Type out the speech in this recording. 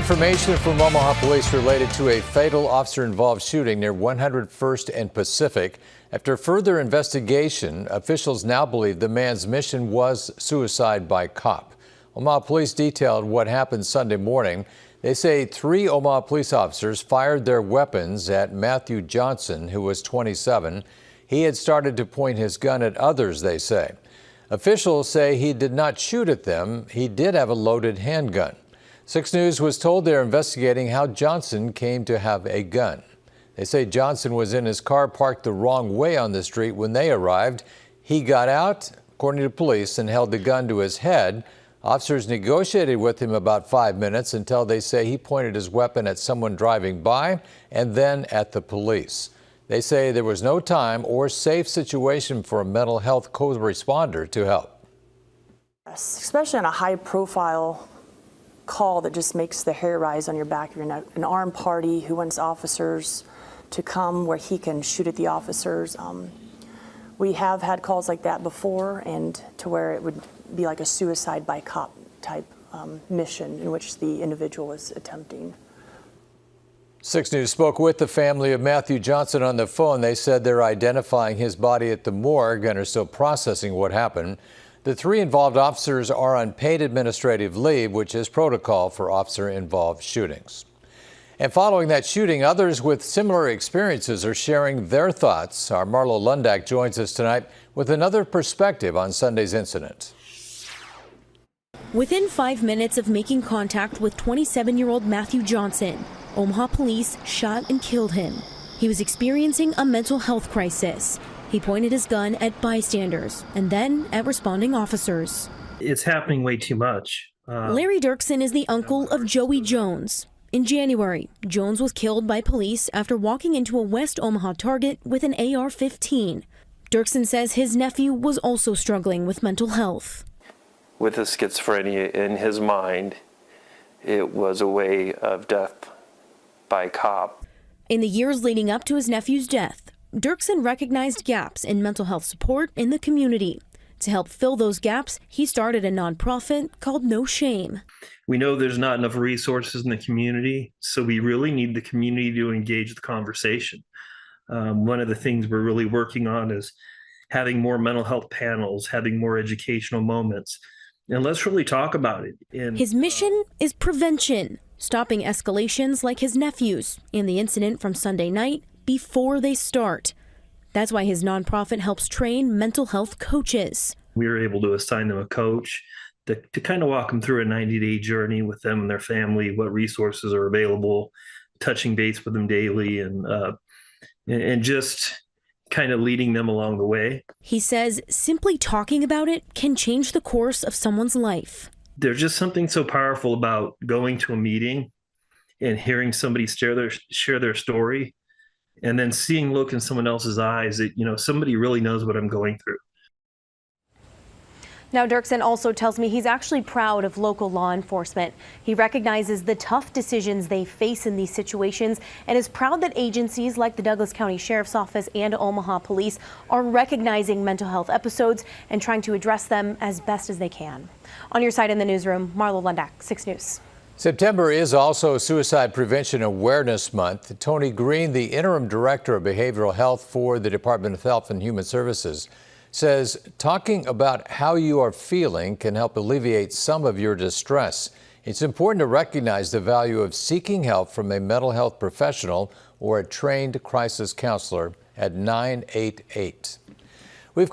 information from Omaha police related to a fatal officer-involved shooting near 101st and Pacific. After further investigation, officials now believe the man's mission was suicide by cop. Omaha police detailed what happened Sunday morning. They say 3 Omaha police officers fired their weapons at Matthew Johnson, who was 27. He had started to point his gun at others, they say. Officials say he did not shoot at them. He did have a loaded handgun. 6 News was told they're investigating how Johnson came to have a gun. They say Johnson was in his car parked the wrong way on the street when they arrived. He got out, according to police, and held the gun to his head. Officers negotiated with him about 5 minutes until they say he pointed his weapon at someone driving by and then at the police. They say there was no time or safe situation for a mental health co-responder to help. Especially on a high-profile call that just makes the hair rise on your back of your neck. An armed party who wants officers to come where he can shoot at the officers. We have had calls like that before, and to where it would be like a suicide by cop type mission in which the individual was attempting. 6 News spoke with the family of Matthew Johnson on the phone. They said they're identifying his body at the morgue and are still processing what happened. The 3 involved officers are on paid administrative leave, which is protocol for officer-involved shootings. And following that shooting, others with similar experiences are sharing their thoughts. Our Marlo Lundak joins us tonight with another perspective on Sunday's incident. Within 5 minutes of making contact with 27-year-old Matthew Johnson, Omaha police shot and killed him. He was experiencing a mental health crisis. He pointed his gun at bystanders and then at responding officers. It's happening way too much. Larry Dirksen is the uncle of Joey Jones. In January, Jones was killed by police after walking into a West Omaha Target with an AR-15. Dirksen says his nephew was also struggling with mental health. With the schizophrenia in his mind, it was a way of death by cop. In the years leading up to his nephew's death, Dirksen recognized gaps in mental health support in the community. To help fill those gaps, he started a nonprofit called No Shame. We know there's not enough resources in the community, so we really need the community to engage the conversation. One of the things we're really working on is having more mental health panels, having more educational moments, and let's really talk about it. His mission is prevention, stopping escalations like his nephew's in the incident from Sunday night before they start. That's why his nonprofit helps train mental health coaches. We were able to assign them a coach to kind of walk them through a 90-day journey with them and their family, what resources are available, touching base with them daily, and just kind of leading them along the way. He says simply talking about it can change the course of someone's life. There's just something so powerful about going to a meeting and hearing somebody share their story, and then seeing look in someone else's eyes that, somebody really knows what I'm going through. Now, Dirksen also tells me he's actually proud of local law enforcement. He recognizes the tough decisions they face in these situations and is proud that agencies like the Douglas County Sheriff's Office and Omaha Police are recognizing mental health episodes and trying to address them as best as they can. On your side in the newsroom, Marlo Lundak, 6 News. September is also Suicide Prevention Awareness Month. Tony Green, the interim director of behavioral health for the Department of Health and Human Services, says talking about how you are feeling can help alleviate some of your distress. It's important to recognize the value of seeking help from a mental health professional or a trained crisis counselor at 988. We've